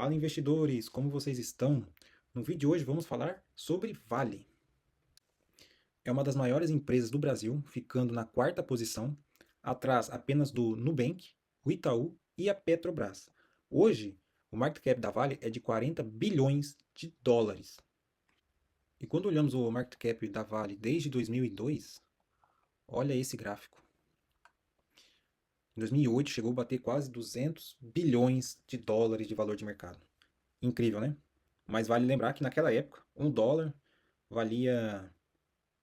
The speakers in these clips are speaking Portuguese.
Fala, investidores, como vocês estão? No vídeo de hoje vamos falar sobre Vale. É uma das maiores empresas do Brasil, ficando na quarta posição, atrás apenas do Nubank, o Itaú e a Petrobras. Hoje, o market cap da Vale é de 40 bilhões de dólares. E quando olhamos o market cap da Vale desde 2002, olha esse gráfico. Em 2008 chegou a bater quase 200 bilhões de dólares de valor de mercado. Incrível, né? Mas vale lembrar que naquela época, um dólar valia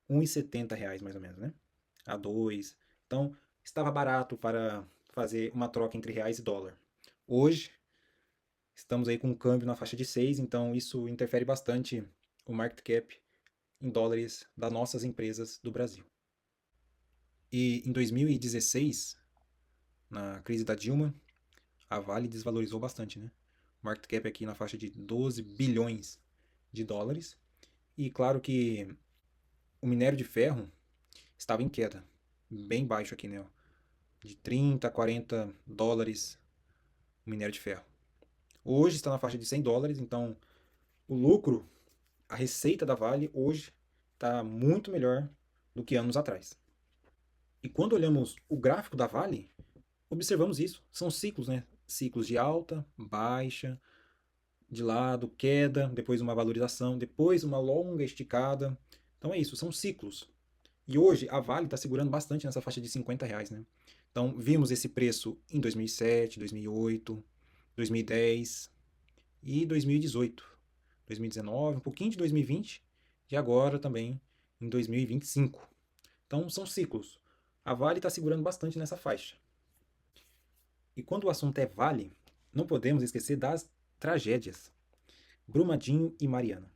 R$ 1,70 mais ou menos, né? A 2. Então, estava barato para fazer uma troca entre reais e dólar. Hoje, estamos aí com um câmbio na faixa de 6, então isso interfere bastante o market cap em dólares das nossas empresas do Brasil. E em 2016, na crise da Dilma, a Vale desvalorizou bastante, né? O market cap aqui na faixa de 12 bilhões de dólares. E claro que o minério de ferro estava em queda, bem baixo aqui, né? De 30 a 40 dólares o minério de ferro. Hoje está na faixa de 100 dólares, então o lucro, a receita da Vale hoje está muito melhor do que anos atrás. E quando olhamos o gráfico da Vale, observamos isso. São ciclos, né? Ciclos de alta, baixa, de lado, queda, depois uma valorização, depois uma longa esticada. Então é isso, são ciclos. E hoje a Vale está segurando bastante nessa faixa de R$ 50, né? Então vimos esse preço em 2007, 2008, 2010 e 2018, 2019, um pouquinho de 2020 e agora também em 2025. Então são ciclos. A Vale está segurando bastante nessa faixa. E quando o assunto é Vale, não podemos esquecer das tragédias. Brumadinho e Mariana.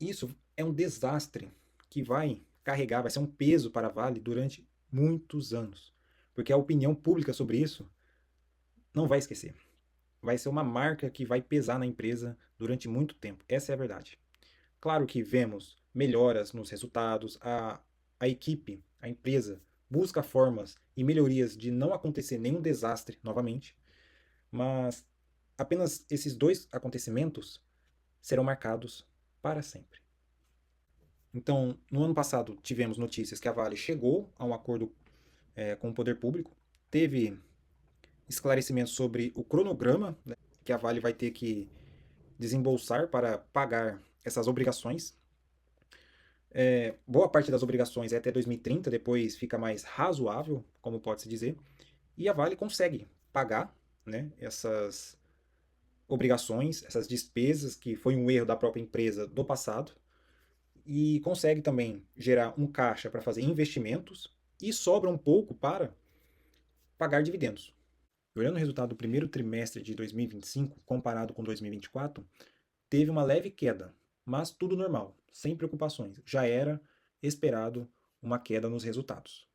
Isso é um desastre que vai carregar, vai ser um peso para a Vale durante muitos anos. Porque a opinião pública sobre isso não vai esquecer. Vai ser uma marca que vai pesar na empresa durante muito tempo. Essa é a verdade. Claro que vemos melhoras nos resultados, a equipe, a empresa, busca formas e melhorias de não acontecer nenhum desastre novamente, mas apenas esses dois acontecimentos serão marcados para sempre. Então, no ano passado, tivemos notícias que a Vale chegou a um acordo com o poder público, teve esclarecimentos sobre o cronograma, né, que a Vale vai ter que desembolsar para pagar essas obrigações. Boa parte das obrigações é até 2030, depois fica mais razoável, como pode-se dizer, e a Vale consegue pagar, né, essas obrigações, essas despesas, que foi um erro da própria empresa do passado, e consegue também gerar um caixa para fazer investimentos e sobra um pouco para pagar dividendos. Olhando o resultado do primeiro trimestre de 2025 comparado com 2024, teve uma leve queda, mas tudo normal, sem preocupações. Já era esperado uma queda nos resultados.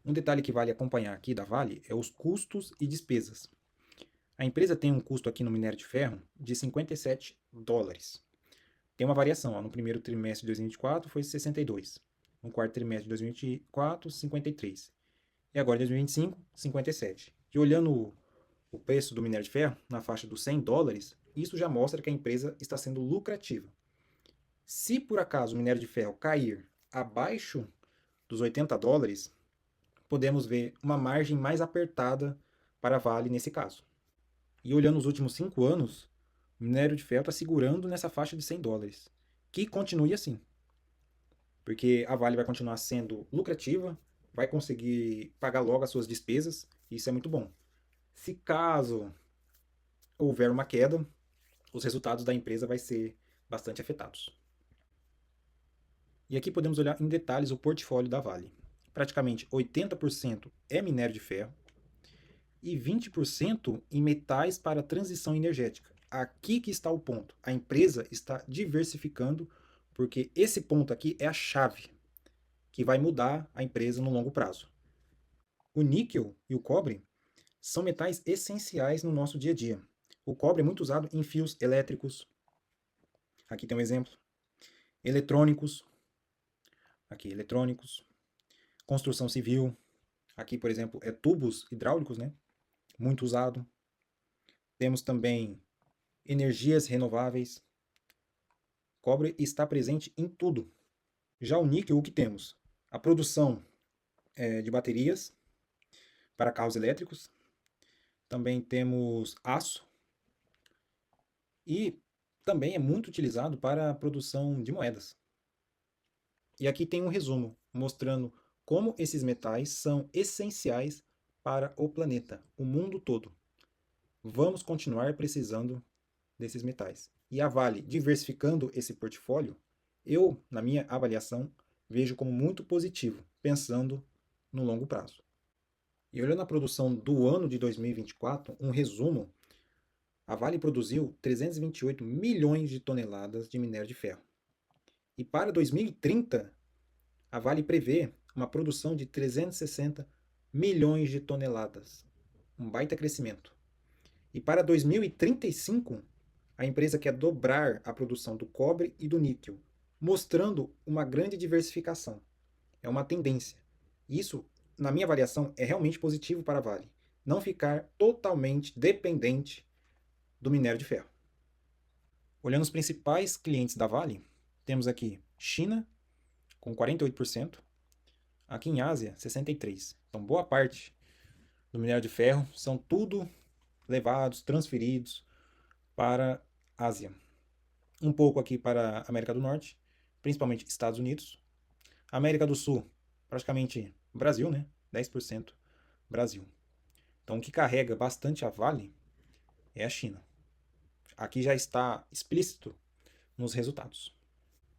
Um detalhe que vale acompanhar aqui da Vale é os custos e despesas. A empresa tem um custo aqui no minério de ferro de 57 dólares. Tem uma variação, ó, no primeiro trimestre de 2024 foi 62, no quarto trimestre de 2024, 53, e agora em 2025, 57. E olhando o preço do minério de ferro na faixa dos 100 dólares, isso já mostra que a empresa está sendo lucrativa. Se por acaso o minério de ferro cair abaixo dos 80 dólares, podemos ver uma margem mais apertada para a Vale nesse caso. E olhando os últimos 5 anos, o minério de ferro está segurando nessa faixa de 100 dólares. Que continue assim, porque a Vale vai continuar sendo lucrativa, vai conseguir pagar logo as suas despesas, e isso é muito bom. Se caso houver uma queda, os resultados da empresa vai ser bastante afetados. E aqui podemos olhar em detalhes o portfólio da Vale. Praticamente 80% é minério de ferro e 20% em metais para transição energética. Aqui que está o ponto. A empresa está diversificando, porque esse ponto aqui é a chave que vai mudar a empresa no longo prazo. O níquel e o cobre são metais essenciais no nosso dia a dia. O cobre é muito usado em fios elétricos. Aqui tem um exemplo. Eletrônicos. Aqui, eletrônicos. Construção civil. Aqui, por exemplo, é tubos hidráulicos, né? Muito usado. Temos também energias renováveis. Cobre está presente em tudo. Já o níquel, o que temos? A produção de baterias para carros elétricos. Também temos aço. E também é muito utilizado para a produção de moedas. E aqui tem um resumo mostrando como esses metais são essenciais para o planeta, o mundo todo. Vamos continuar precisando desses metais. E a Vale, diversificando esse portfólio, eu, na minha avaliação, vejo como muito positivo, pensando no longo prazo. E olhando a produção do ano de 2024, um resumo, a Vale produziu 328 milhões de toneladas de minério de ferro. E para 2030, a Vale prevê uma produção de 360 milhões de toneladas. Um baita crescimento. E para 2035, a empresa quer dobrar a produção do cobre e do níquel, mostrando uma grande diversificação. É uma tendência. Isso, na minha avaliação, é realmente positivo para a Vale. Não ficar totalmente dependente do minério de ferro. Olhando os principais clientes da Vale, temos aqui China, com 48%, aqui em Ásia, 63%. Então, boa parte do minério de ferro são tudo levados, transferidos para a Ásia. Um pouco aqui para a América do Norte, principalmente Estados Unidos. América do Sul, praticamente Brasil, né? 10% Brasil. Então, o que carrega bastante a Vale é a China. Aqui já está explícito nos resultados.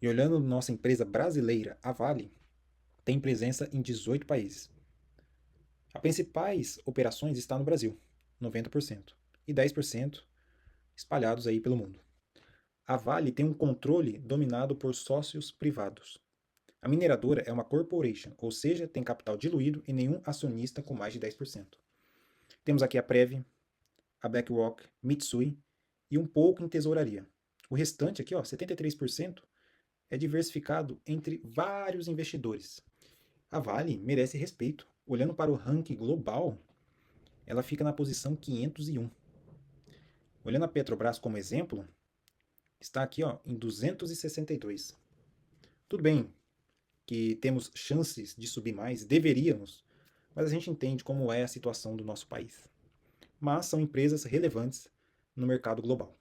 E olhando nossa empresa brasileira, a Vale, tem presença em 18 países. As principais operações estão no Brasil, 90%, e 10% espalhados aí pelo mundo. A Vale tem um controle dominado por sócios privados. A mineradora é uma corporation, ou seja, tem capital diluído e nenhum acionista com mais de 10%. Temos aqui a Prev, a BlackRock, Mitsui e um pouco em tesouraria. O restante aqui, ó, 73%, é diversificado entre vários investidores. A Vale merece respeito. Olhando para o ranking global, ela fica na posição 501. Olhando a Petrobras como exemplo, está aqui ó, em 262. Tudo bem que temos chances de subir mais, deveríamos, mas a gente entende como é a situação do nosso país. Mas são empresas relevantes no mercado global.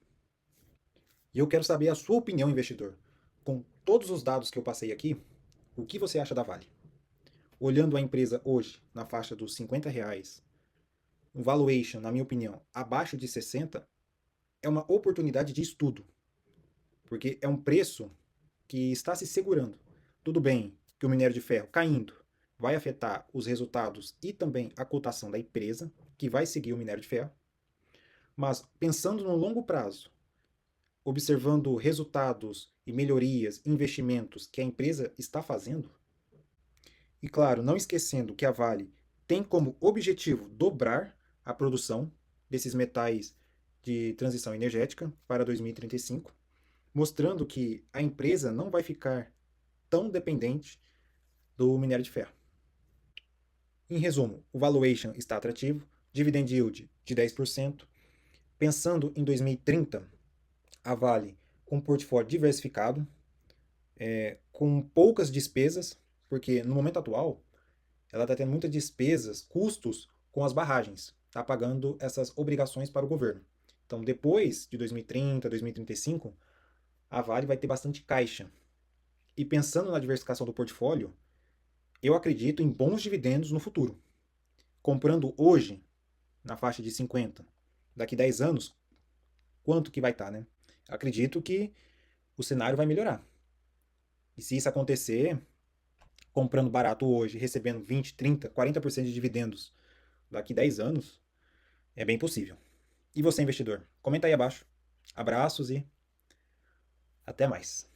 E eu quero saber a sua opinião, investidor. Com todos os dados que eu passei aqui, o que você acha da Vale? Olhando a empresa hoje na faixa dos R$ 50, um valuation, na minha opinião, abaixo de 60, é uma oportunidade de estudo, porque é um preço que está se segurando. Tudo bem que o minério de ferro caindo vai afetar os resultados e também a cotação da empresa, que vai seguir o minério de ferro, mas pensando no longo prazo, observando resultados e melhorias, investimentos que a empresa está fazendo, e claro, não esquecendo que a Vale tem como objetivo dobrar a produção desses metais de transição energética para 2035, mostrando que a empresa não vai ficar tão dependente do minério de ferro. Em resumo, o valuation está atrativo, dividend yield de 10%, pensando em 2030, a Vale com um portfólio diversificado, com poucas despesas, porque no momento atual ela está tendo muitas despesas, custos com as barragens, está pagando essas obrigações para o governo. Então, depois de 2030, 2035, a Vale vai ter bastante caixa. E pensando na diversificação do portfólio, eu acredito em bons dividendos no futuro. Comprando hoje, na faixa de 50, daqui 10 anos, quanto que vai estar, né? Acredito que o cenário vai melhorar. E se isso acontecer, comprando barato hoje, recebendo 20, 30, 40% de dividendos daqui 10 anos, é bem possível. E você, investidor? Comenta aí abaixo. Abraços e até mais.